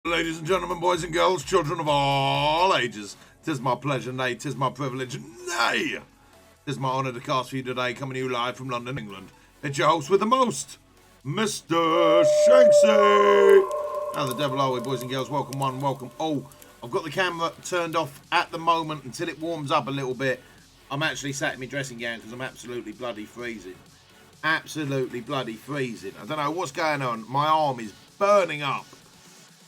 Ladies and gentlemen, boys and girls, children of all ages, 'tis my pleasure, nay, 'tis my privilege, nay, 'tis my honour to cast for you today, coming to you live from London, England. It's your host with the most, Mr. Shanksy. How the devil are we, boys and girls? Welcome one, welcome all. I've got the camera turned off at the moment until it warms up a little bit. I'm actually sat in my dressing gown because I'm absolutely bloody freezing. Absolutely bloody freezing. I don't know what's going on. My arm is burning up.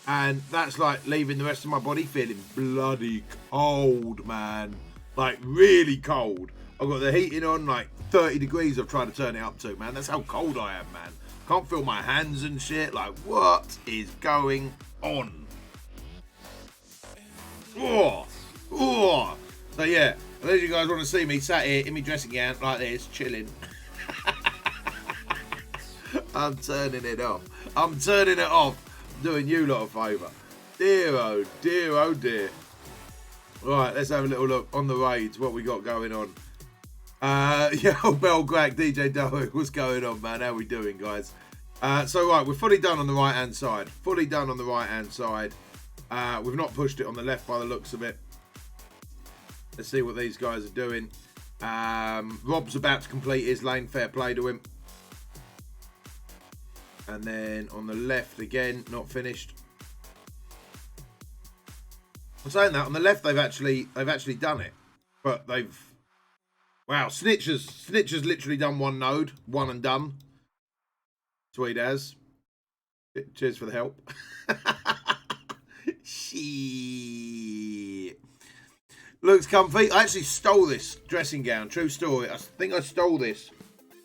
And that's like leaving the rest of my body feeling bloody cold, man. Like really cold. I've got the heating on, like 30 degrees I've tried to turn it up to, man. That's how cold I am, man. Can't feel my hands and shit. Like, what is going on? Oh, oh. So yeah, unless you guys want to see me sat here in my dressing gown like this, chilling. I'm turning it off. I'm turning it off. Doing you lot a favour. Dear oh dear oh dear. Right, let's have a little look on the raids, what we got going on. Yo, Bell Crack, DJ Doe, what's going on, man? How we doing, guys? So right, we're fully done on the right hand side. Fully done on the right hand side. We've not pushed it on the left by the looks of it. Let's see what these guys are doing. Rob's about to complete his lane, fair play to him. And then on the left again, not finished. I'm saying that on the left they've actually done it, but wow, Snitcher's literally done one node, one and done. Sweet as. Cheers for the help. Shit. Looks comfy. I actually stole this dressing gown. True story. I think I stole this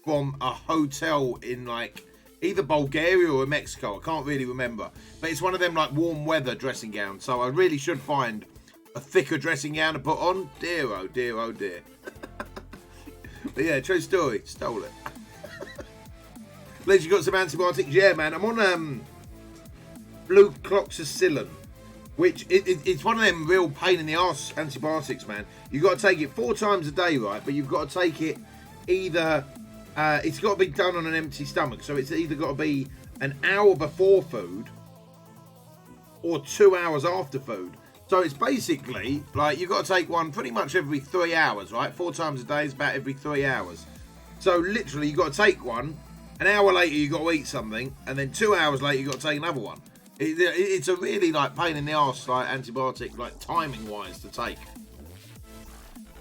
from a hotel in like either Bulgaria or Mexico. I can't really remember. But it's one of them like warm weather dressing gowns. So I really should find a thicker dressing gown to put on. Dear, oh dear, oh dear. But yeah, true story. Stole it. At least you got some antibiotics. Yeah, man. I'm on blue cloxacillin, which it's one of them real pain in the arse antibiotics, man. You've got to take it 4 times a day, right? But you've got to take it either... it's got to be done on an empty stomach, so it's either got to be an hour before food or 2 hours after food. So it's basically like you've got to take one pretty much every 3 hours, right? 4 times a day is about every 3 hours. So literally you've got to take one, an hour later you've got to eat something, and then 2 hours later you've got to take another one. It's a really like pain in the arse, like antibiotic, like timing wise to take.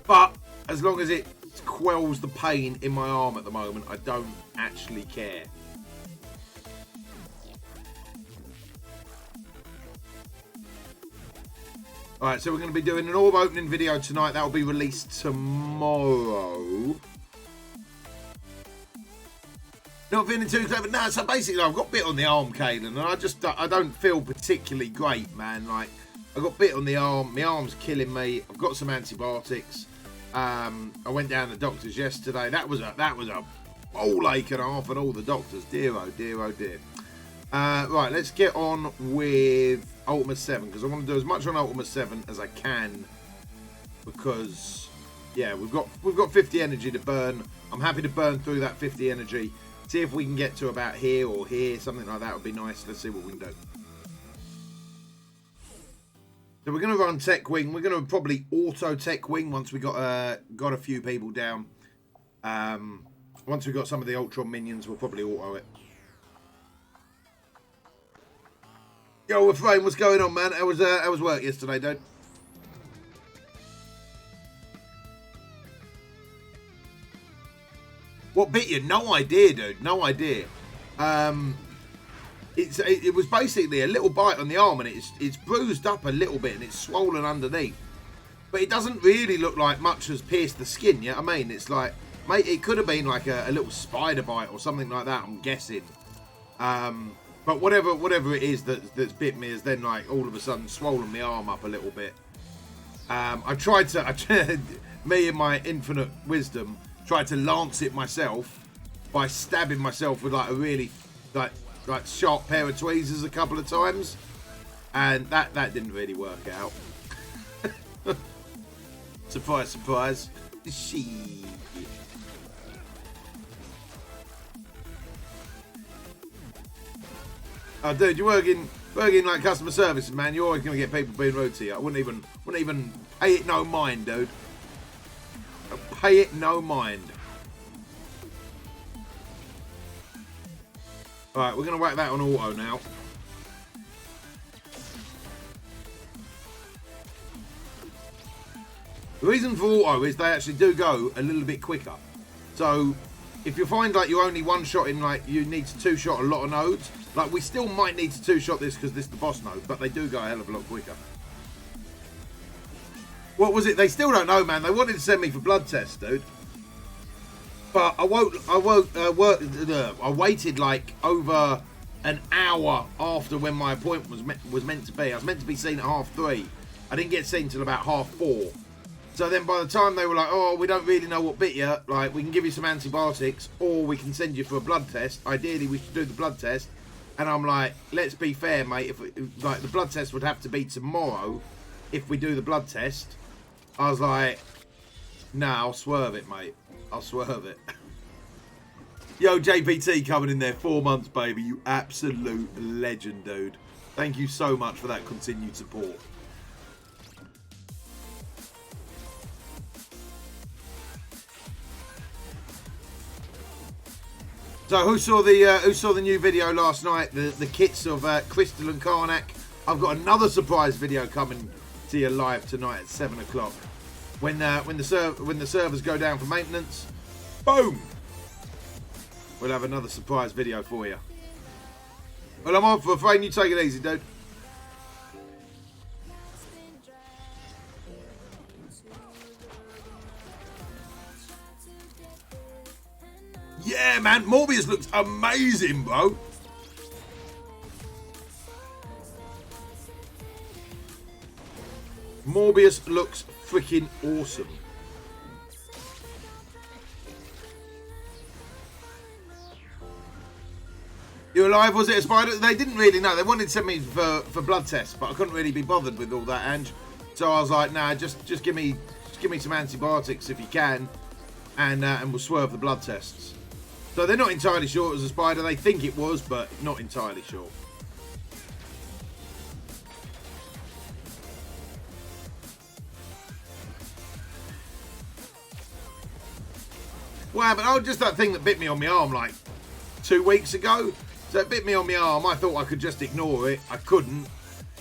But as long as it quells the pain in my arm at the moment, I don't actually care. Alright, so we're going to be doing an orb opening video tonight. That will be released tomorrow. Not feeling too clever. No, so basically I've got bit on the arm, Caelan, and I don't feel particularly great, man. Like, I got bit on the arm. My arm's killing me. I've got some antibiotics. I went down to the doctors yesterday. That was a whole ache and a half at all the doctors. Dear oh dear oh dear. Right, let's get on with Ultima 7 because I want to do as much on Ultima 7 as I can because yeah, we've got 50 energy to burn. I'm happy to burn through that 50 energy. See if we can get to about here or here, something like that would be nice. Let's see what we can do. So we're going to run Tech Wing. We're going to probably auto Tech Wing once we got a few people down. Once we got some of the Ultron minions, we'll probably auto it. Yo, Refrain, what's going on, man? How was work yesterday, dude? What bit you? No idea, dude. No idea. It was basically a little bite on the arm, and it's bruised up a little bit, and it's swollen underneath. But it doesn't really look like much has pierced the skin. Yeah, I mean, it's like, mate, it could have been like a little spider bite or something like that. I'm guessing. But whatever it is that's bit me has then like all of a sudden swollen my arm up a little bit. I tried to, me in my infinite wisdom, tried to lance it myself by stabbing myself with like a really like sharp pair of tweezers a couple of times, and that didn't really work out. Surprise, surprise. Oh, dude, you're working Working like customer service, man, you're always gonna get people being rude to you. I wouldn't even pay it no mind, dude. Pay it no mind. Alright, we're gonna whack that on auto now. The reason for auto is they actually do go a little bit quicker. So if you find like you only one shot in, like you need to two shot a lot of nodes, like we still might need to two shot this because this is the boss node, but they do go a hell of a lot quicker. What was it? They still don't know, man. They wanted to send me for blood tests, dude. But I waited like over an hour after when my appointment was meant to be. I was meant to be seen at 3:30. I didn't get seen till about 4:30. So then by the time they were like, oh, we don't really know what bit you, like we can give you some antibiotics or we can send you for a blood test. Ideally, we should do the blood test. And I'm like, let's be fair, mate. If like the blood test would have to be tomorrow if we do the blood test. I was like, nah, I'll swerve it, mate. I'll swerve it. Yo, JPT coming in there, 4 months, baby. You absolute legend, dude. Thank you so much for that continued support. So who saw the new video last night? The kits of Crystal and Karnak. I've got another surprise video coming to you live tonight at 7 o'clock. When the servers go down for maintenance, boom! We'll have another surprise video for you. Well, I'm on for a frame. You take it easy, dude. Yeah, man, Morbius looks amazing, bro. Morbius looks freaking awesome. You alive? Was it a spider? They didn't really know. They wanted to send me for blood tests, but I couldn't really be bothered with all that, Ange. So I was like, nah, just give me some antibiotics if you can, and we'll swerve the blood tests. So they're not entirely sure it was a spider. They think it was, but not entirely sure. Wow, but oh, just that thing that bit me on my arm like 2 weeks ago. So it bit me on my arm. I thought I could just ignore it. I couldn't.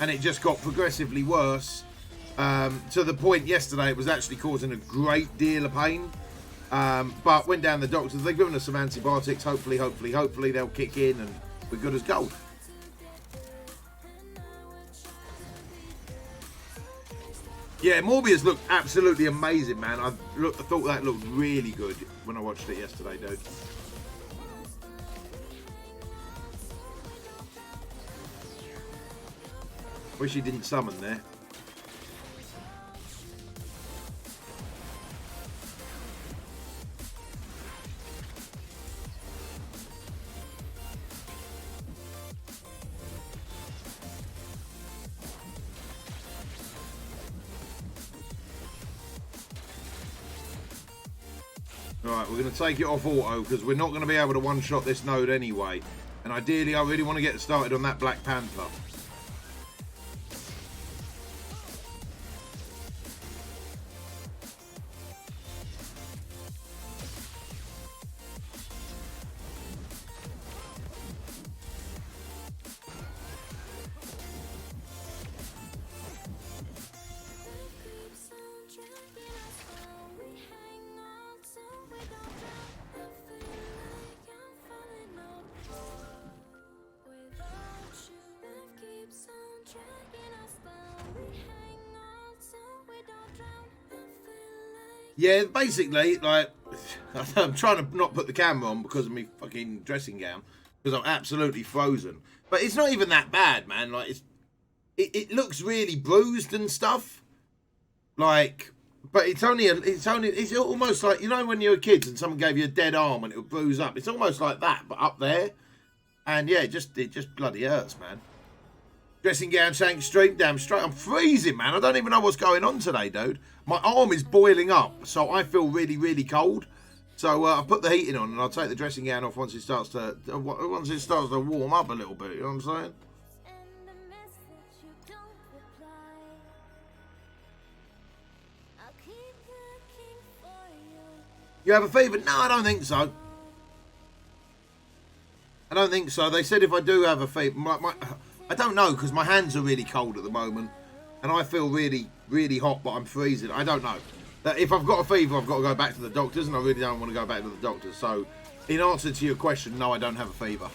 And it just got progressively worse. To the point yesterday it was actually causing a great deal of pain. But went down the doctors. They've given us some antibiotics. Hopefully they'll kick in and we're good as gold. Yeah, Morbius looked absolutely amazing, man. I thought that looked really good when I watched it yesterday, dude. Wish he didn't summon there. Alright, we're going to take it off auto because we're not going to be able to one-shot this node anyway. And ideally, I really want to get started on that Black Panther. Yeah, basically, like, I'm trying to not put the camera on because of my fucking dressing gown, because I'm absolutely frozen. But it's not even that bad, man. Like, it looks really bruised and stuff. Like, but it's almost like, you know, when you were kids and someone gave you a dead arm and it would bruise up. It's almost like that, but up there. And yeah, it just bloody hurts, man. Dressing gown, shank, stream, damn straight. I'm freezing, man. I don't even know what's going on today, dude. My arm is boiling up, so I feel really, really cold. So I put the heating on, and I'll take the dressing gown off once it starts to warm up a little bit. You know what I'm saying? You have a fever? No, I don't think so. I don't think so. They said if I do have a fever, I don't know, because my hands are really cold at the moment, and I feel really, really hot, but I'm freezing. I don't know. That if I've got a fever, I've got to go back to the doctors, and I really don't want to go back to the doctors. So, in answer to your question, no, I don't have a fever.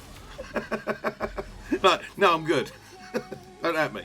No, I'm good. Don't at me.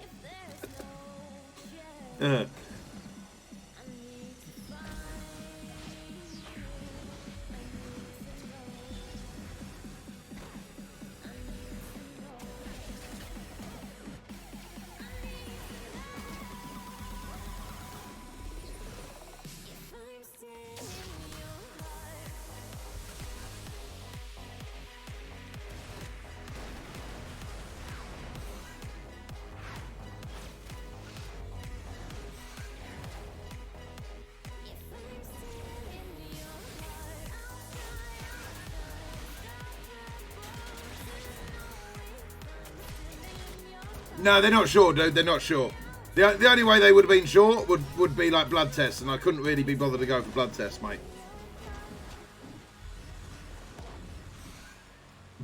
No, they're not sure, dude. They're not sure. The only way they would have been sure would be like blood tests, and I couldn't really be bothered to go for blood tests, mate.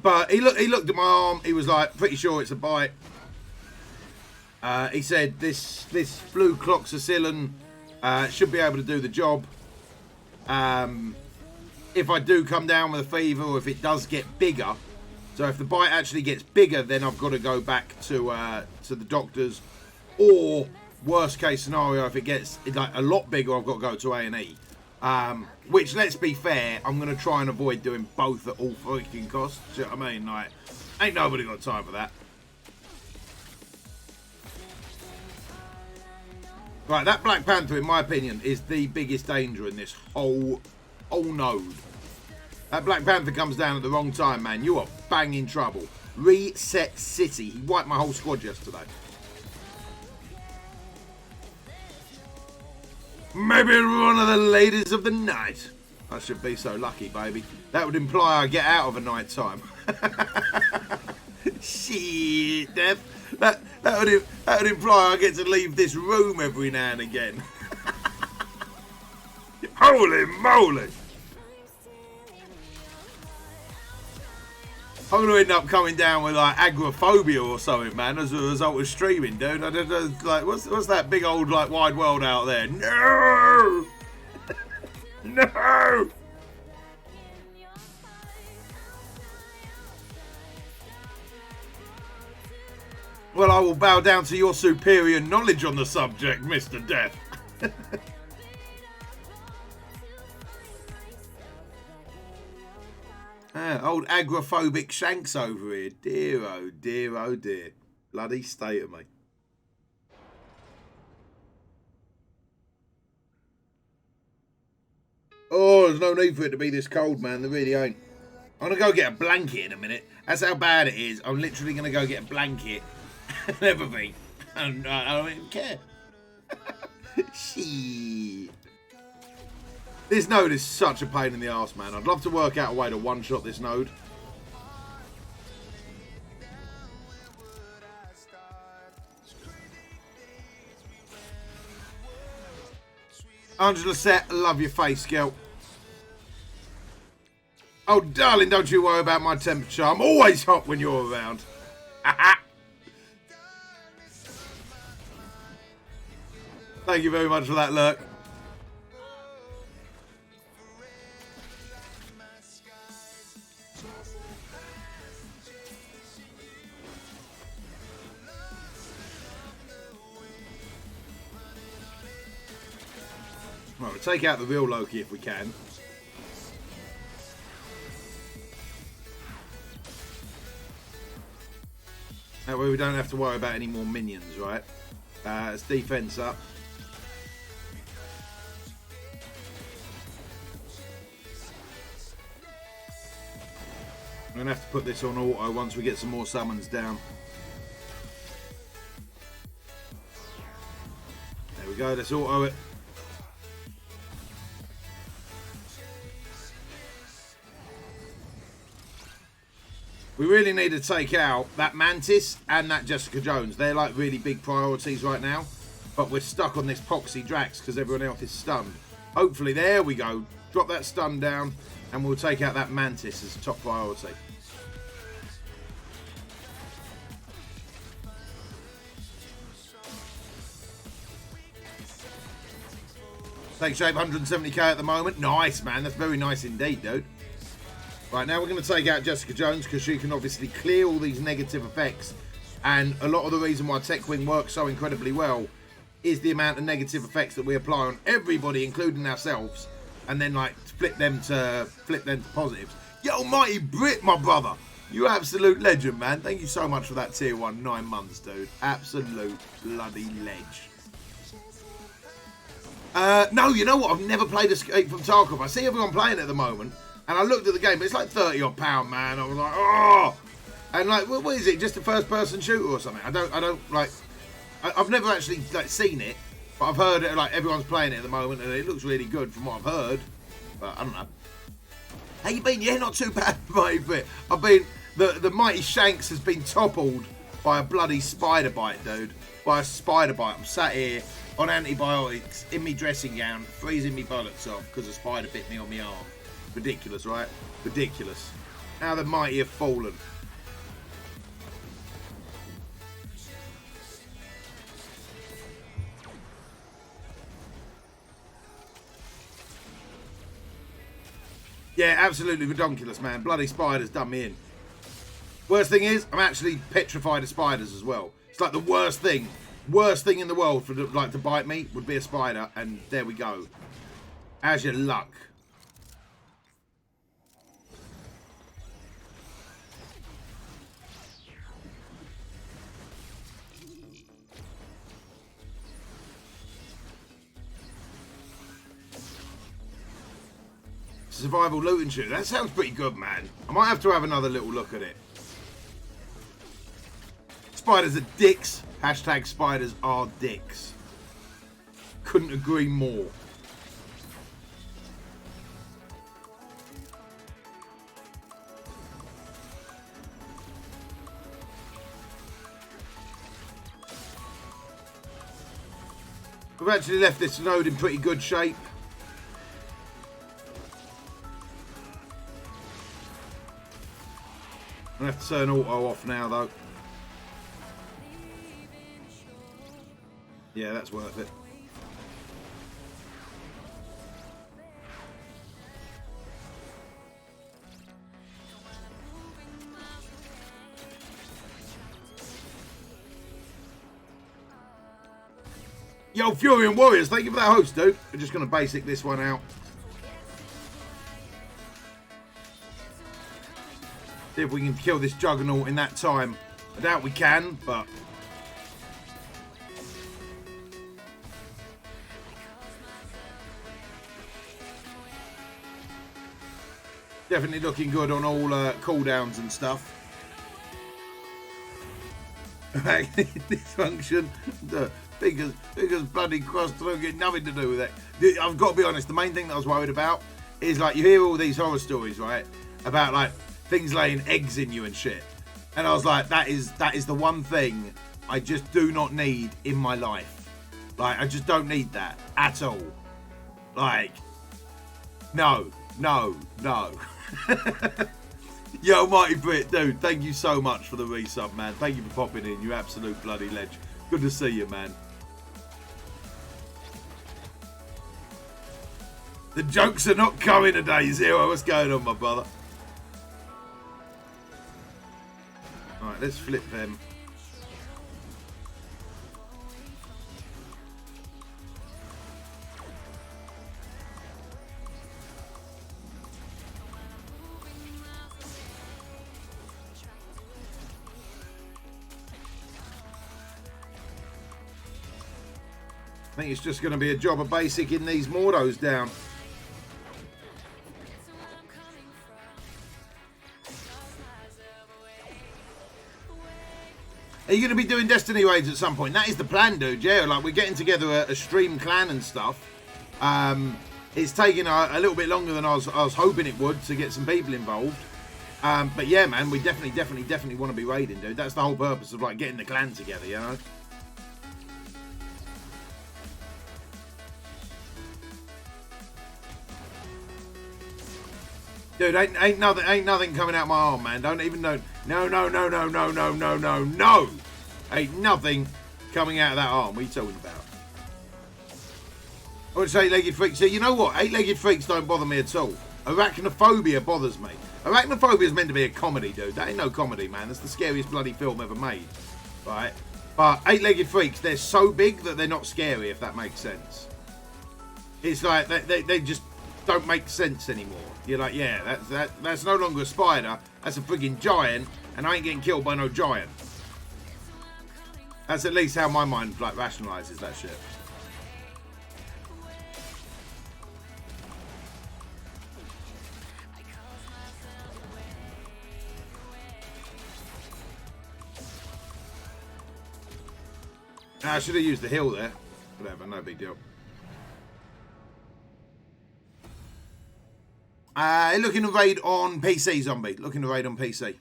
But he looked at my arm. He was like, pretty sure it's a bite. He said this flucloxacillin should be able to do the job. If I do come down with a fever, or if it does get bigger. So if the bite actually gets bigger, then I've got to go back to the doctors. Or worst case scenario, if it gets like a lot bigger, I've got to go to A&E. Which, let's be fair, I'm going to try and avoid doing both at all freaking costs. Do you know what I mean? Like, ain't nobody got time for that. Right, that Black Panther, in my opinion, is the biggest danger in this whole node. That Black Panther comes down at the wrong time, man. You are bang in trouble. Reset City. He wiped my whole squad yesterday. Maybe one of the ladies of the night. I should be so lucky, baby. That would imply I get out of a night time. Shit, Dev. That would imply I get to leave this room every now and again. Holy moly. I'm going to end up coming down with like agoraphobia or something, man, as a result of streaming, dude. I don't know, like, what's that big old like wide world out there? No! No! Well, I will bow down to your superior knowledge on the subject, Mr. Death. Old agoraphobic Shanks over here. Dear, oh dear, oh dear. Bloody state of me. Oh, there's no need for it to be this cold, man. There really ain't. I'm going to go get a blanket in a minute. That's how bad it is. I'm literally going to go get a blanket and everything. And I don't even care. Shit. This node is such a pain in the arse, man. I'd love to work out a way to one-shot this node. Angela Set, love your face, girl. Oh, darling, don't you worry about my temperature. I'm always hot when you're around. Thank you very much for that, Lurk. Right, we'll take out the real Loki if we can. That way we don't have to worry about any more minions, right? It's defense up. I'm going to have to put this on auto once we get some more summons down. There we go, let's auto it. We really need to take out that Mantis and that Jessica Jones. They're like really big priorities right now. But we're stuck on this Poxy Drax because everyone else is stunned. Hopefully, there we go. Drop that stun down, and we'll take out that Mantis as top priority. Take shape, 170k at the moment. Nice, man. That's very nice indeed, dude. Right, now we're going to take out Jessica Jones because she can obviously clear all these negative effects. And a lot of the reason why Tech Wing works so incredibly well is the amount of negative effects that we apply on everybody, including ourselves, and then like flip them to positives. Yo, Mighty Brit, my brother. You absolute legend, man. Thank you so much for that tier 1, 9 months, dude. Absolute bloody ledge. No, you know what? I've never played Escape from Tarkov. I see everyone playing it at the moment, and I looked at the game, but it's like 30 odd pound, man. I was like, oh, and like, what is it? Just a first-person shooter or something? I don't like. I've never actually like seen it, but I've heard it. Like everyone's playing it at the moment, and it looks really good from what I've heard. But I don't know. How you been? Yeah, not too bad, mate. But I've been the mighty Shanks has been toppled by a bloody spider bite, dude. By a spider bite. I'm sat here on antibiotics in me dressing gown, freezing me bullets off because a spider bit me on my arm. Ridiculous, right? Ridiculous. How the mighty have fallen. Yeah, absolutely redonkulous, man. Bloody spiders done me in. Worst thing is, I'm actually petrified of spiders as well. It's like the worst thing in the world for like to bite me would be a spider, and there we go. How's your luck? Survival loot and shooter. That sounds pretty good, man. I might have to have another little look at it. Spiders are dicks. Hashtag spiders are dicks. Couldn't agree more. We've actually left this node in pretty good shape. I'm going to have to turn auto off now, though. Yeah, that's worth it. Yo, Fury and Warriors, thank you for that host, dude. We're just going to basic this one out. See if we can kill this Juggernaut in that time. I doubt we can, but... definitely looking good on all cooldowns and stuff. Dysfunction. The biggest bloody cross through, get nothing to do with it. I've got to be honest, the main thing that I was worried about is like you hear all these horror stories, right? About like things laying eggs in you and shit. And I was like, that is the one thing I just do not need in my life. Like, I just don't need that at all. Like, no. Yo, Mighty Brit, dude, thank you so much for the resub, man. Thank you for popping in, you absolute bloody ledge. Good to see you, man. The jokes are not coming today, Zero. What's going on, my brother? Alright, let's flip them. I think it's just going to be a job of basicing these Mordos down. Are you going to be doing Destiny raids at some point? That is the plan, dude. Yeah, like we're getting together a stream clan and stuff. It's taking a little bit longer than I was hoping it would to get some people involved. But yeah, man, we definitely want to be raiding, dude. That's the whole purpose of like getting the clan together, you know? Dude, ain't nothing coming out my arm, man. Don't even know. No. Ain't nothing coming out of that arm. What are you talking about? I would say eight-legged freaks. See, you know what? Eight-legged freaks don't bother me at all. Arachnophobia bothers me. Arachnophobia is meant to be a comedy, dude. That ain't no comedy, man. That's the scariest bloody film ever made. Right? But eight-legged freaks, they're so big that they're not scary, if that makes sense. It's like they just don't make sense anymore. You're like, yeah, that's no longer a spider. That's a frigging giant, and I ain't getting killed by no giant. That's at least how my mind like rationalizes that shit. I should have used the hill there. Whatever, no big deal. Looking to raid on PC, Zombie. Looking to raid on PC.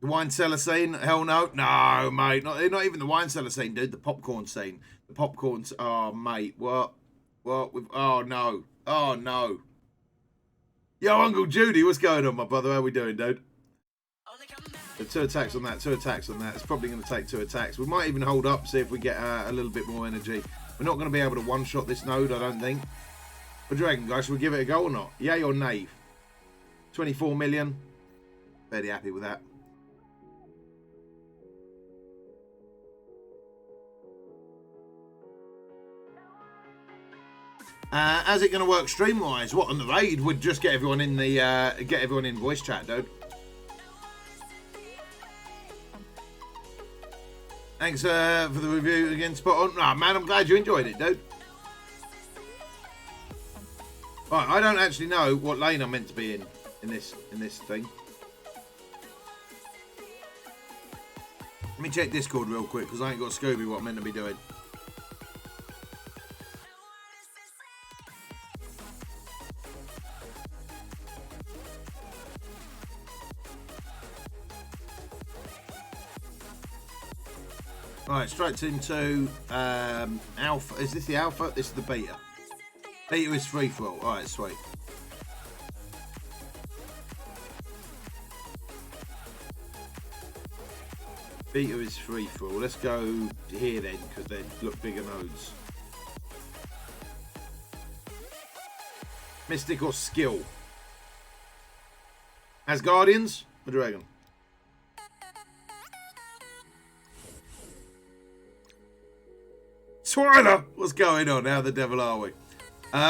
The wine cellar scene? Hell no. No, mate. Not even the wine cellar scene, dude. The popcorn scene. The popcorn... Oh, mate. What? Oh, no. Oh, no. Yo, Uncle Judy, what's going on, my brother? How we doing, dude? So 2 attacks on that, 2 attacks on that. It's probably going to take 2 attacks. We might even hold up, see if we get a little bit more energy. We're not going to be able to one-shot this node, I don't think. What do you reckon, guys? Should we give it a go or not? Yay or nay? 24 million. Very happy with that. How's it going to work stream-wise? What, on the raid would just get everyone in the get everyone in voice chat, dude. Thanks for the review again, spot on. Ah, man, I'm glad you enjoyed it, dude. Right, I don't actually know what lane I'm meant to be in this thing. Let me check Discord real quick because I ain't got Scooby what I'm meant to be doing. Right, straight into alpha. Is this the alpha? This is the beta. Beta is free for all. Alright, sweet. Beta is free for all. Let's go here then, because they look bigger nodes. Mystic or skill? As Guardians? What do you reckon? Twyla, what's going on? How the devil are we?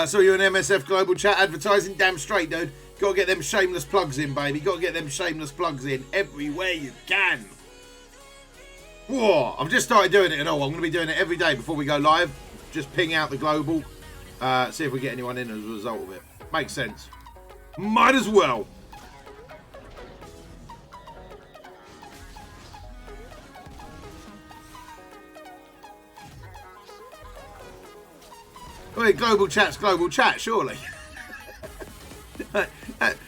So you're an MSF global chat advertising? Damn straight, dude. Got to get them shameless plugs in, baby. Got to get them shameless plugs in everywhere you can. Whoa, I've just started doing it and all. I'm going to be doing it every day before we go live. Just ping out the global. See if we get anyone in as a result of it. Makes sense. Might as well. Wait, global chat's global chat, surely.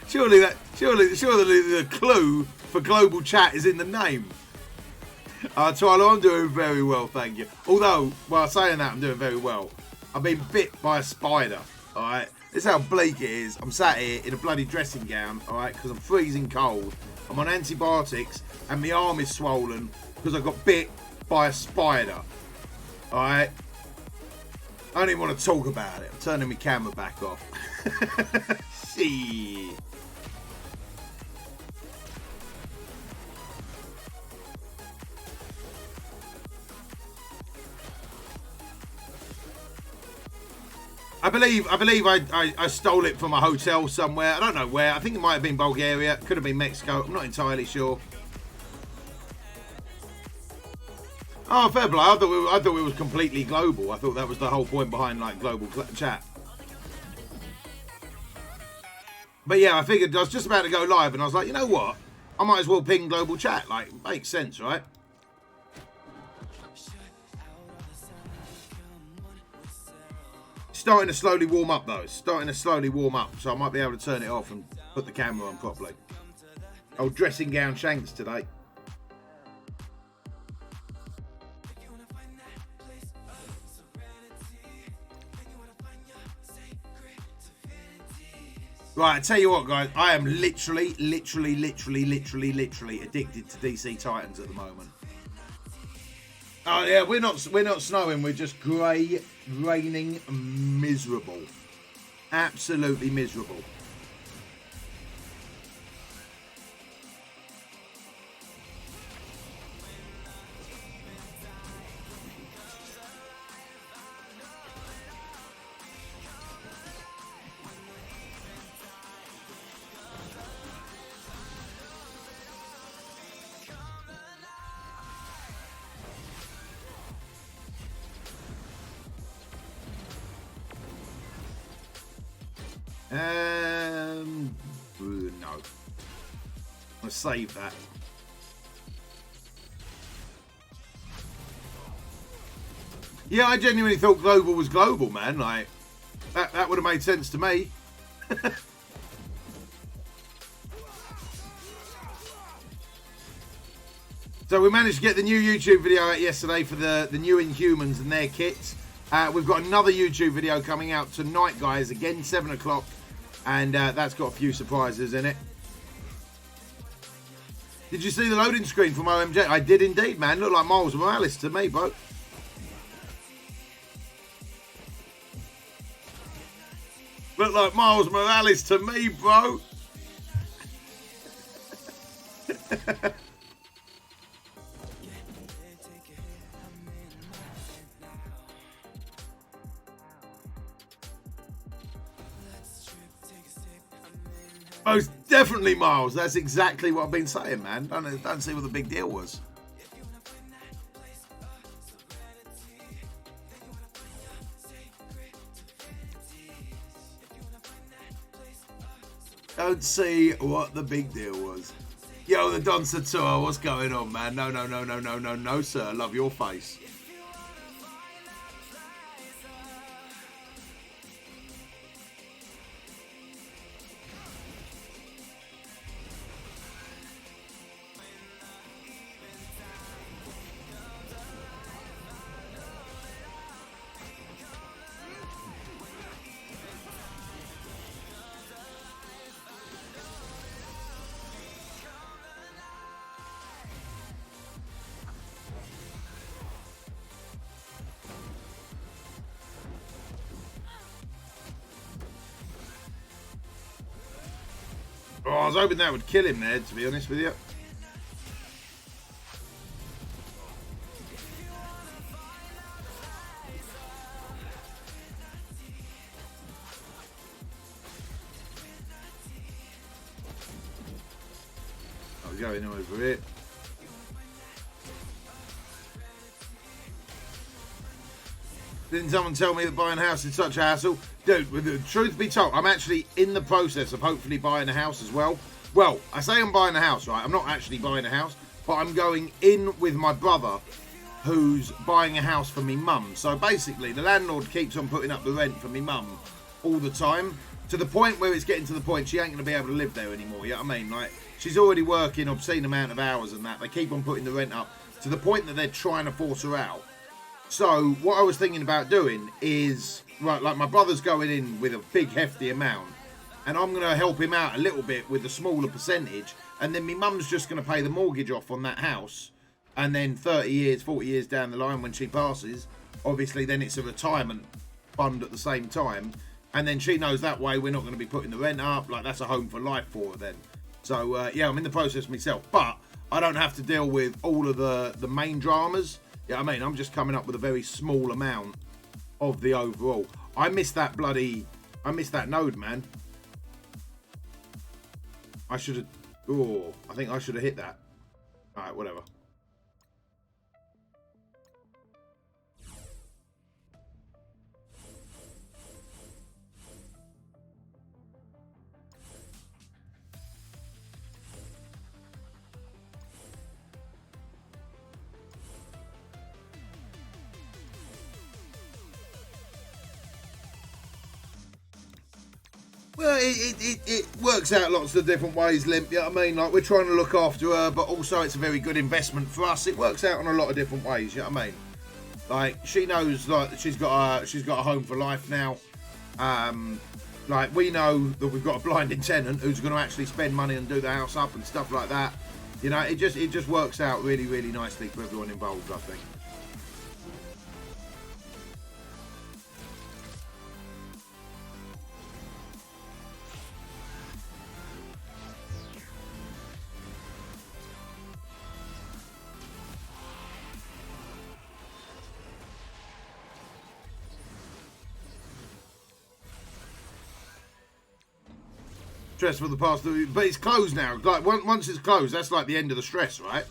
surely the clue for global chat is in the name. Twyla, I'm doing very well, thank you. Although, while saying that, I'm doing very well. I've been bit by a spider, alright? This is how bleak it is. I'm sat here in a bloody dressing gown, alright, because I'm freezing cold. I'm on antibiotics, and my arm is swollen because I got bit by a spider, alright? I don't even want to talk about it. I'm turning my camera back off. See. I believe I stole it from a hotel somewhere. I don't know where. I think it might have been Bulgaria. Could have been Mexico. I'm not entirely sure. Oh, fair play. I thought it was completely global. I thought that was the whole point behind like global chat. But yeah, I figured I was just about to go live, and I was like, you know what? I might as well ping global chat. Like, makes sense, right? Starting to slowly warm up though. It's starting to slowly warm up, so I might be able to turn it off and put the camera on properly. Oh, dressing gown Shanks today. Right, I tell you what, guys, I am literally addicted to DC Titans at the moment. Oh yeah, we're not snowing. We're just grey, raining, miserable, absolutely miserable. No. I'll save that. Yeah, I genuinely thought global was global, man. Like, that would have made sense to me. So we managed to get the new YouTube video out yesterday for the new Inhumans and their kits. We've got another YouTube video coming out tonight, guys. Again, 7 o'clock. And that's got a few surprises in it. Did you see the loading screen from OMJ? I did indeed, man. Looked like Miles Morales to me, bro. Looked like Miles Morales to me, bro. Most definitely, Miles. That's exactly what I've been saying, man. Don't see what the big deal was. Don't see what the big deal was. Yo, the Donster Tour, what's going on, man? No, sir. Love your face. Oh, I was hoping that would kill him there, to be honest with you. I was going over it. Didn't someone tell me that buying a house is such a hassle? Dude, with the truth be told, I'm actually in the process of hopefully buying a house as well. Well, I say I'm buying a house, right? I'm not actually buying a house, but I'm going in with my brother who's buying a house for me mum. So basically, the landlord keeps on putting up the rent for me mum all the time, to the point where it's getting to the point she ain't going to be able to live there anymore, you know what I mean? Like, she's already working obscene amount of hours and that. They keep on putting the rent up to the point that they're trying to force her out. So what I was thinking about doing is, right, like my brother's going in with a big hefty amount and I'm going to help him out a little bit with a smaller percentage, and then my mum's just going to pay the mortgage off on that house, and then 30 years, 40 years down the line when she passes, obviously then it's a retirement fund at the same time, and then she knows that way we're not going to be putting the rent up, like that's a home for life for her then. So yeah, I'm in the process myself, but I don't have to deal with all of the main dramas. Yeah, I mean, I'm just coming up with a very small amount of the overall. I missed that node, man. I should have, I think I should have hit that. All right, whatever. Well, it works out lots of different ways, Limp. You know what I mean? Like, we're trying to look after her, but also it's a very good investment for us. It works out on a lot of different ways. You know what I mean? Like, she knows like she's got a home for life now. Like, we know that we've got a blinding tenant who's going to actually spend money and do the house up and stuff like that. You know, it just works out really, really nicely for everyone involved, I think. Stress for the past, but it's closed now. Like once it's closed, that's like the end of the stress, right?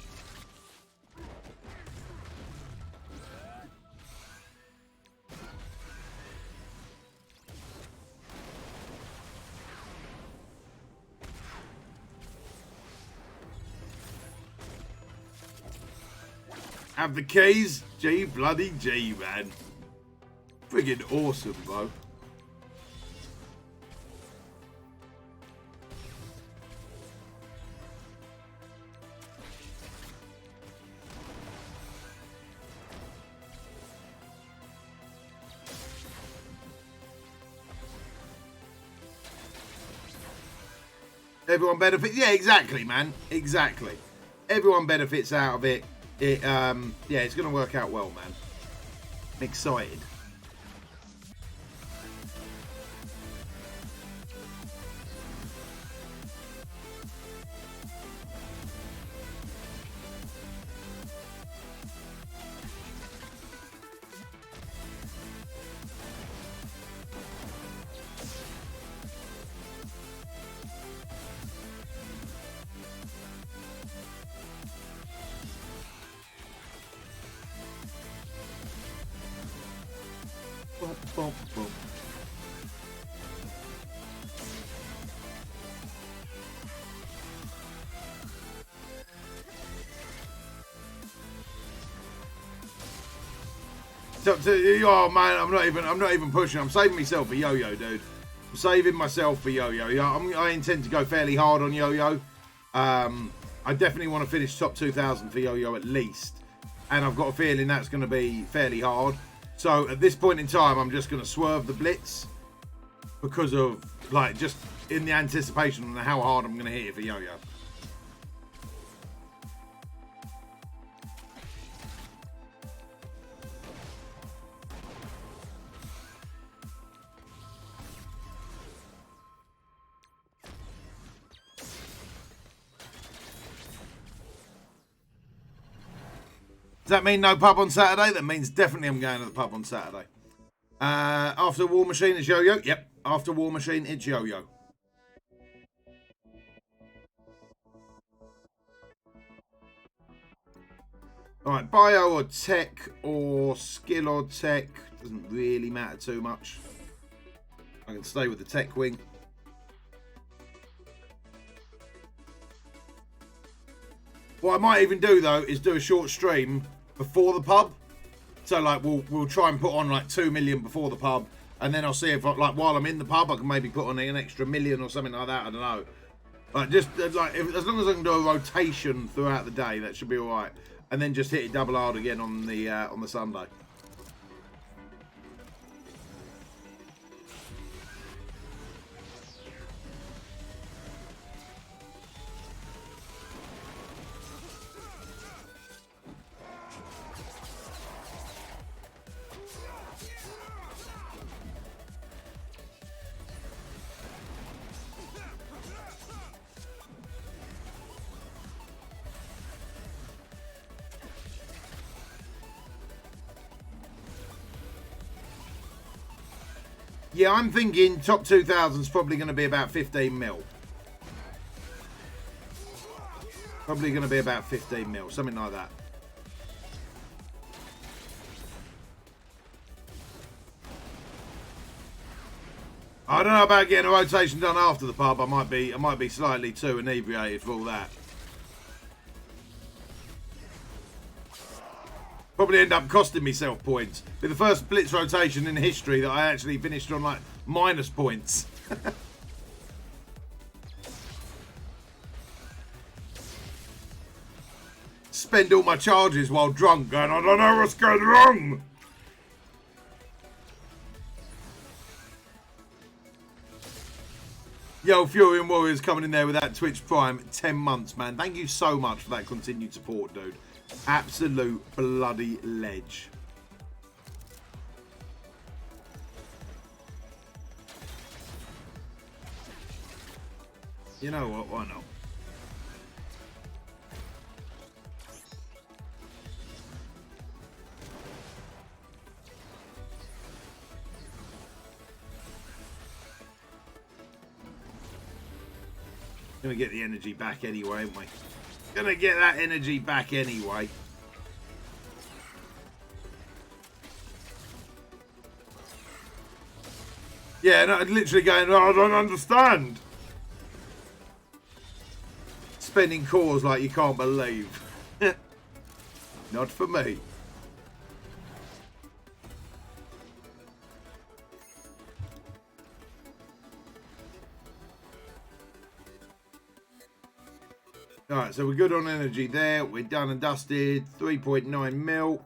Have the keys? G bloody G, man. Friggin' awesome, bro. Everyone benefits. Yeah, exactly, man. Exactly. Everyone benefits out of it. Yeah, it's going to work out well, man. I'm excited. Bump, bump, bump. Oh man, I'm not even pushing. I'm saving myself for yo-yo, dude. I'm saving myself for yo-yo. I intend to go fairly hard on yo-yo. I definitely want to finish top 2,000 for yo-yo at least, and I've got a feeling that's going to be fairly hard. So at this point in time, I'm just going to swerve the blitz because of, like, just in the anticipation of how hard I'm going to hit it for yo-yo. Does that mean no pub on Saturday? That means definitely I'm going to the pub on Saturday. After War Machine, it's yo-yo. Yep, after War Machine, it's yo-yo. Alright, bio or tech or skill or tech. Doesn't really matter too much. I can stay with the tech wing. What I might even do, though, is do a short stream before the pub. So, like, we'll try and put on, like, 2 million before the pub. And then I'll see if, like, while I'm in the pub, I can maybe put on an extra million or something like that. I don't know. Like, just, like, as long as I can do a rotation throughout the day, that should be all right. And then just hit it double hard again on the Sunday. Yeah, I'm thinking top 2,000 is probably going to be about 15 mil. Probably going to be about 15 mil, something like that. I don't know about getting a rotation done after the pub. I might be slightly too inebriated for all that. Probably end up costing myself points. Be the first blitz rotation in history that I actually finished on, like, minus points. Spend all my charges while drunk going, I don't know what's going wrong. Yo, Fury and Warriors coming in there with that Twitch Prime 10 months, man. Thank you so much for that continued support, dude. Absolute bloody ledge. You know what? Why not? Gonna get the energy back anyway, ain't we? Gonna get that energy back anyway. Yeah, no, literally going, oh, I don't understand. Spending cores like you can't believe. Not for me. Alright, so we're good on energy there. We're done and dusted. 3.9 mil.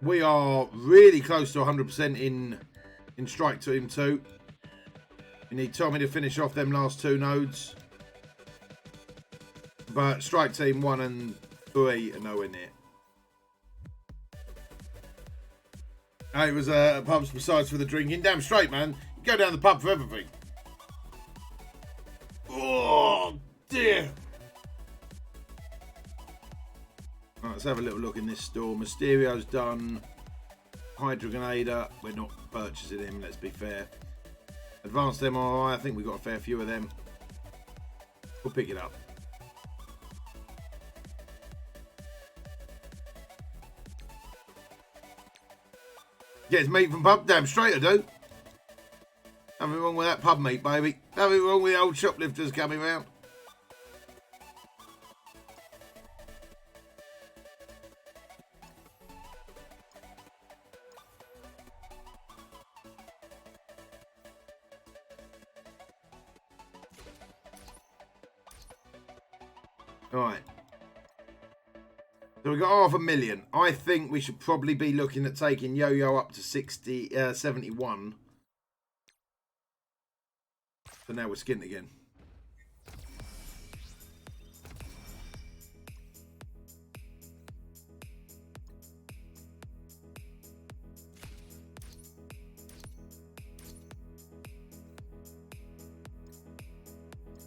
We are really close to 100% in Strike Team 2. We need Tommy to finish off them last 2 nodes. But Strike Team 1 and 3 are nowhere near. It was pubs besides for the drinking. Damn straight, man. You go down the pub for everything. Oh, dear. Right, let's have a little look in this store. Mysterio's done. Hydra Grenader. We're not purchasing him, let's be fair. Advanced MRI. I think we've got a fair few of them. We'll pick it up. Gets meat from pub. Damn straight I do. Nothing wrong with that pub meat, baby. Nothing wrong with the old shoplifters coming round. Alright. So we got 500,000. I think we should probably be looking at taking Yo-Yo up to 71. So now we're skint again.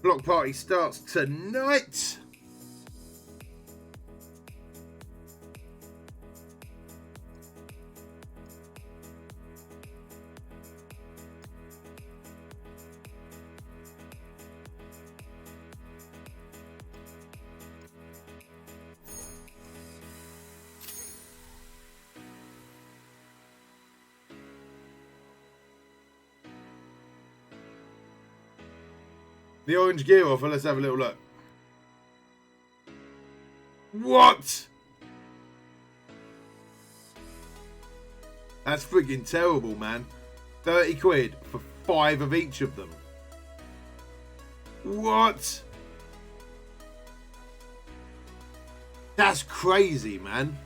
Block party starts tonight. The orange gear offer, let's have a little look. What? That's friggin' terrible, man. 30 quid for 5 of each of them. What? That's crazy, man.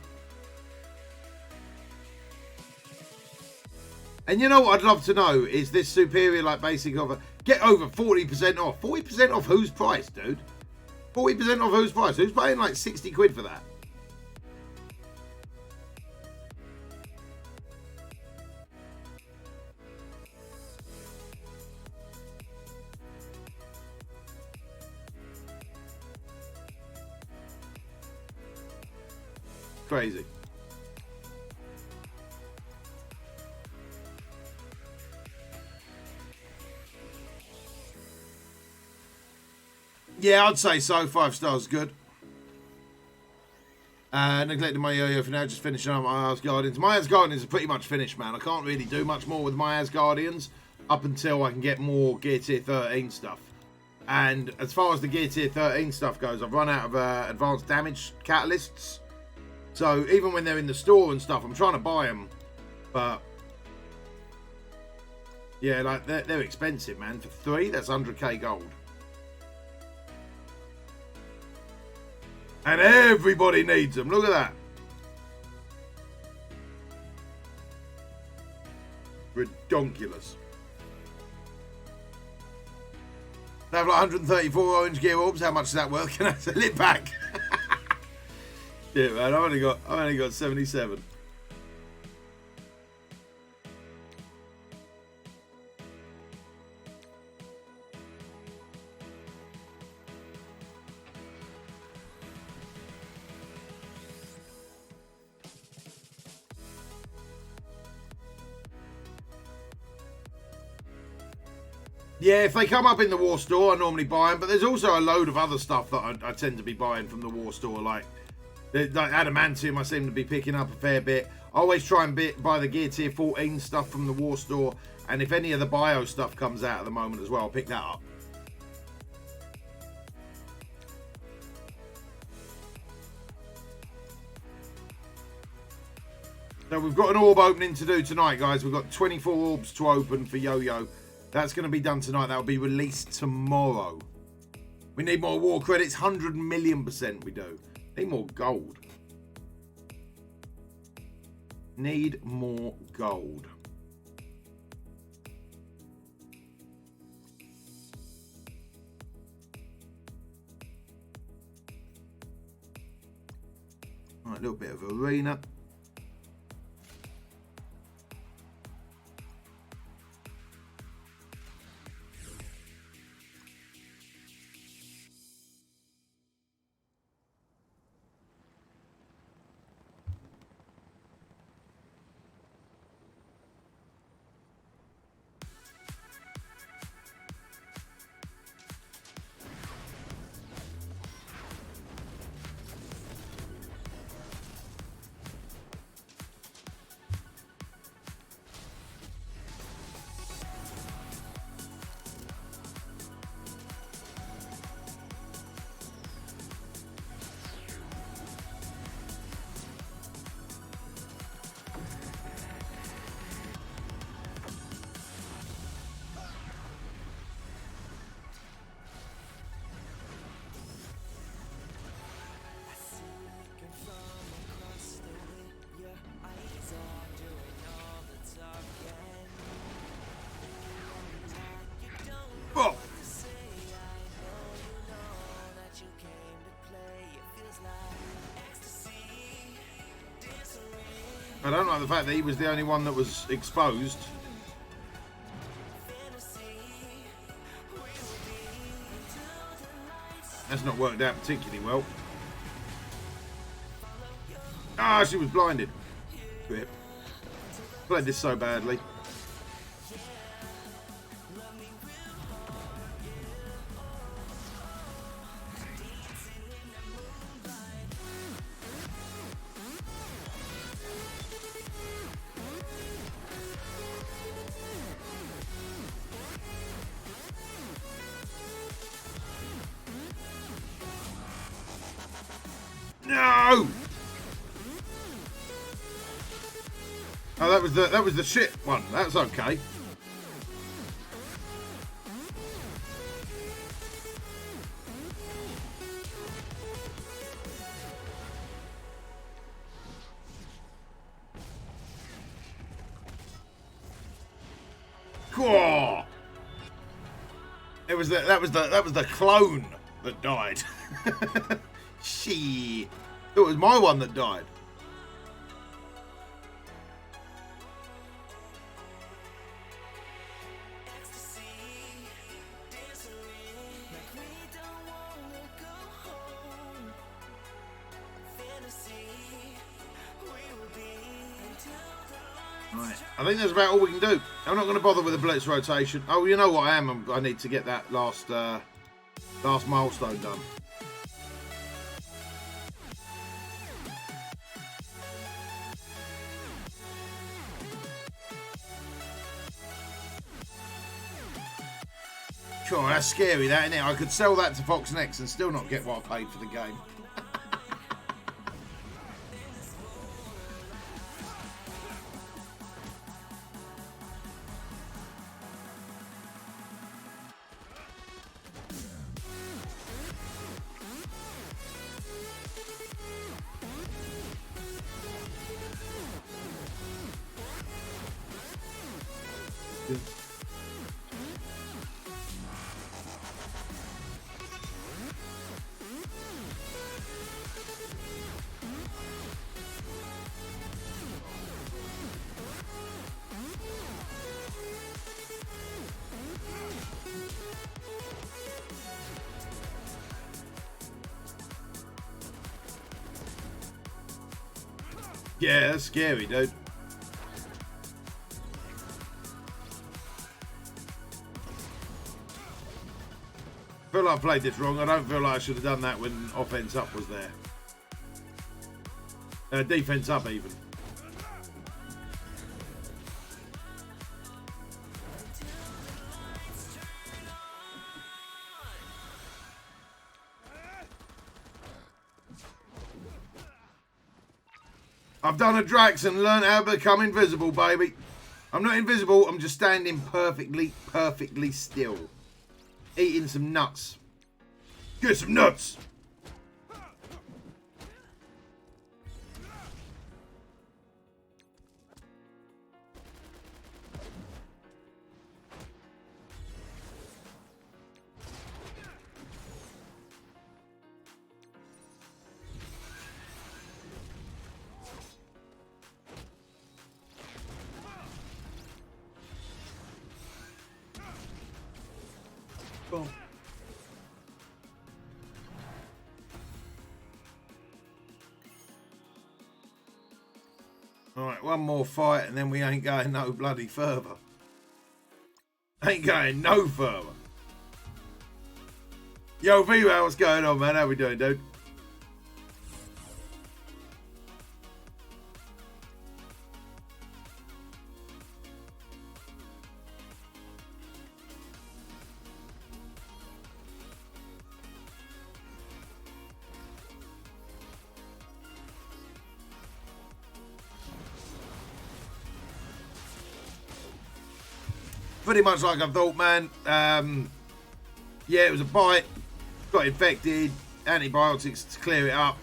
And you know what I'd love to know is this superior like basic offer. Get over 40% off. 40% off whose price, dude? 40% off whose price? Who's paying like 60 quid for that? Crazy. Yeah, I'd say so. 5 stars, good. Neglected my yo-yo for now. Just finishing up my Asgardians. My Asgardians are pretty much finished, man. I can't really do much more with my Asgardians up until I can get more Gear Tier 13 stuff. And as far as the Gear Tier 13 stuff goes, I've run out of advanced damage catalysts. So even when they're in the store and stuff, I'm trying to buy them. But yeah, like they're expensive, man. For 3, that's 100k gold. And everybody needs them. Look at that. Redonkulous. They have like 134 orange gear orbs. How much is that worth? Can I sell it back? Yeah, man. I've only got 77. Yeah, if they come up in the War Store, I normally buy them. But there's also a load of other stuff that I tend to be buying from the War Store. Like Adamantium, I seem to be picking up a fair bit. I always try and buy the Gear Tier 14 stuff from the War Store. And if any of the Bio stuff comes out at the moment as well, I'll pick that up. So we've got an orb opening to do tonight, guys. We've got 24 orbs to open for Yo-Yo. That's going to be done tonight. That'll be released tomorrow. We need more war credits. 100 million% we do. Need more gold. Need more gold. All right, a little bit of arena. Oh. I don't like the fact that he was the only one that was exposed. That's not worked out particularly well. Ah, she was blinded. Rip. Played this so badly. No! Oh, that was the shit one. That's okay. Cool. That was the clone that died. Shit. It was my one that died. Right. I think that's about all we can do. I'm not going to bother with the blitz rotation. Oh, you know what I am? I need to get that last milestone done. Sure, that's scary, that, isn't it? I could sell that to Fox Next and still not get what I paid for the game. Yeah, that's scary, dude. I feel like I played this wrong. I don't feel like I should have done that when offense up was there. Defense up even. I've done a Drax and learned how to become invisible, baby. I'm not invisible. I'm just standing perfectly still. Eating some nuts. Get some nuts. Boom. Alright, one more fight and then we ain't going no bloody further. Ain't going no further. Yo, V-Ray, what's going on, man? How we doing, dude? Pretty much like I thought, man. Yeah, it was a bite. Got infected. Antibiotics to clear it up.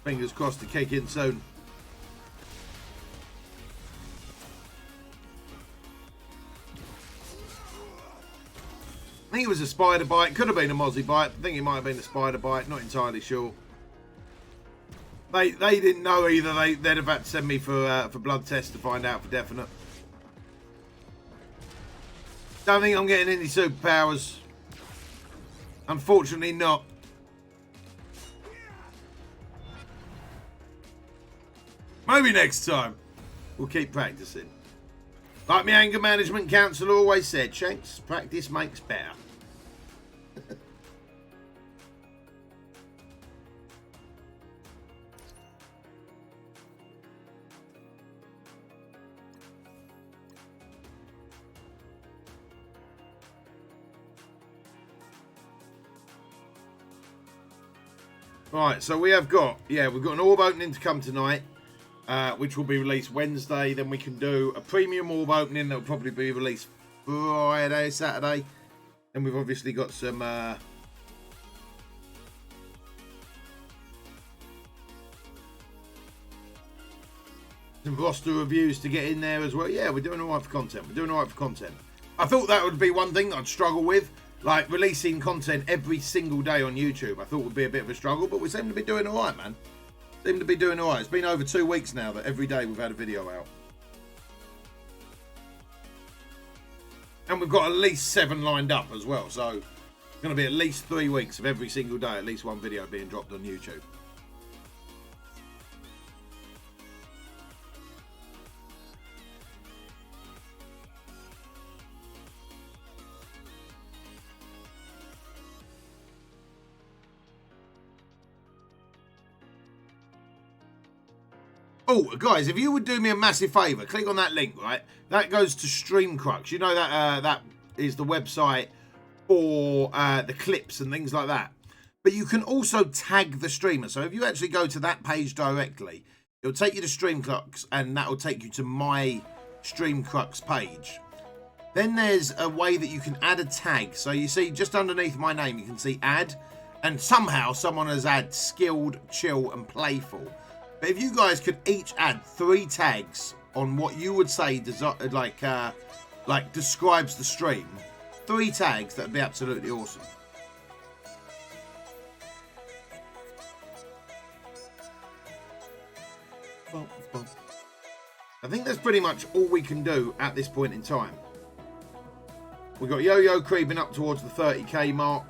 Fingers crossed to kick in soon. I think it was a spider bite. Could have been a mozzie bite. I think it might have been a spider bite. Not entirely sure. They didn't know either. They'd have had to send me for blood tests to find out for definite. Don't think I'm getting any superpowers. Unfortunately not. Maybe next time. We'll keep practicing. Like my anger management counsellor always said, Shanks, practice makes better. Right, so we have got, we've got an orb opening to come tonight, which will be released Wednesday. Then we can do a premium orb opening that will probably be released Friday, Saturday. And we've obviously got some roster reviews to get in there as well. Yeah, we're doing all right for content. I thought that would be one thing that I'd struggle with. Like, releasing content every single day on YouTube, I thought would be a bit of a struggle, but we seem to be doing all right, man. Seem to be doing all right. It's been over 2 weeks now that every day we've had a video out. And we've got at least 7 lined up as well, so it's going to be at least 3 weeks of every single day, at least one video being dropped on YouTube. Oh, guys, if you would do me a massive favour, click on that link, right? That goes to StreamCrux. You know that that is the website for the clips and things like that. But you can also tag the streamer. So if you actually go to that page directly, it'll take you to StreamCrux, and that will take you to my StreamCrux page. Then there's a way that you can add a tag. So you see, just underneath my name, you can see add. And somehow someone has added skilled, chill, and playful. But if you guys could each add 3 tags on what you would say like describes the stream, 3 tags, that'd be absolutely awesome. I think that's pretty much all we can do at this point in time. We've got Yo-Yo creeping up towards the 30k mark.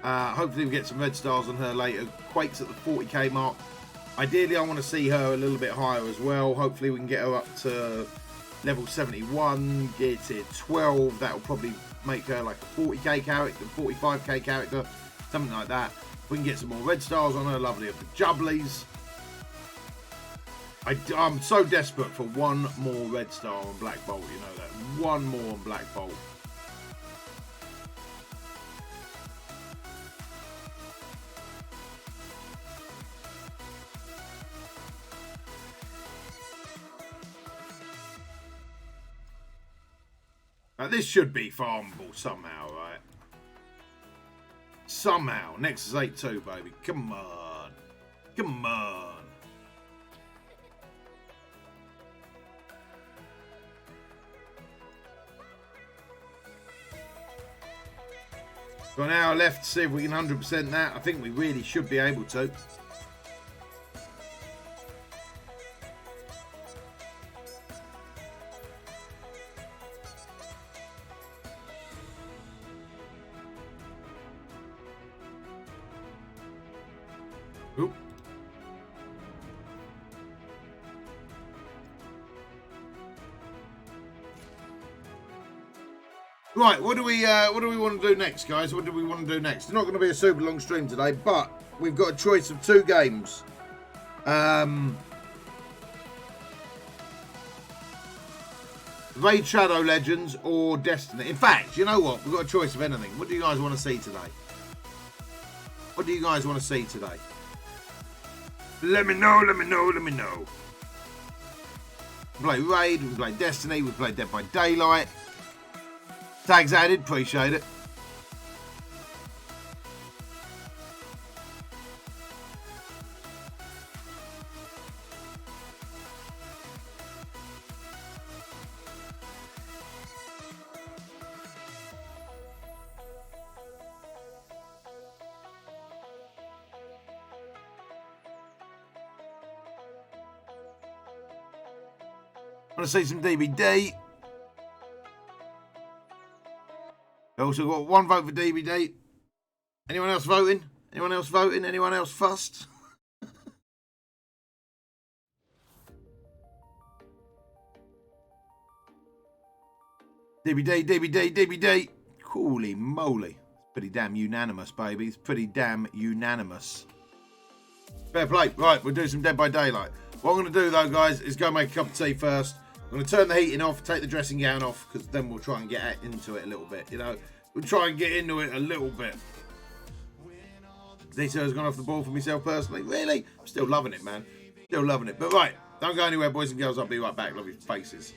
Hopefully we get some red stars on her later. Quake's at the 40k mark. Ideally, I want to see her a little bit higher as well. Hopefully, we can get her up to level 71, gear tier 12. That'll probably make her like a 40k character, 45k character, something like that. If we can get some more red stars on her, lovely of the jubblies. I'm so desperate for one more red star on Black Bolt, you know that. One more on Black Bolt. Now, this should be farmable somehow, right? Somehow. Nexus 8-2, baby. Come on. Come on. Got an hour left to see if we can 100% that. I think we really should be able to. Oop. Right, what do we want to do next, guys? What do we want to do next? It's not going to be a super long stream today, but we've got a choice of 2 games. Raid Shadow Legends or Destiny. In fact, you know what? We've got a choice of anything. What do you guys want to see today? What do you guys want to see today? Let me know, let me know, let me know. We play Raid, we play Destiny, we play Dead by Daylight. Tags added, appreciate it. Want to see some DVD? Also got 1 vote for DVD. Anyone else voting? Anyone else voting? Anyone else fussed? DVD. Holy moly. It's pretty damn unanimous, baby. It's pretty damn unanimous. Fair play. Right, we'll do some Dead by Daylight. What I'm going to do, though, guys, is go make a cup of tea first. I'm going to turn the heating off, take the dressing gown off, because then we'll try and get into it a little bit, you know. We'll try and get into it a little bit. Detail's gone off the ball for myself personally. Really? I'm still loving it, man. Still loving it. But right, don't go anywhere, boys and girls. I'll be right back. Love your faces.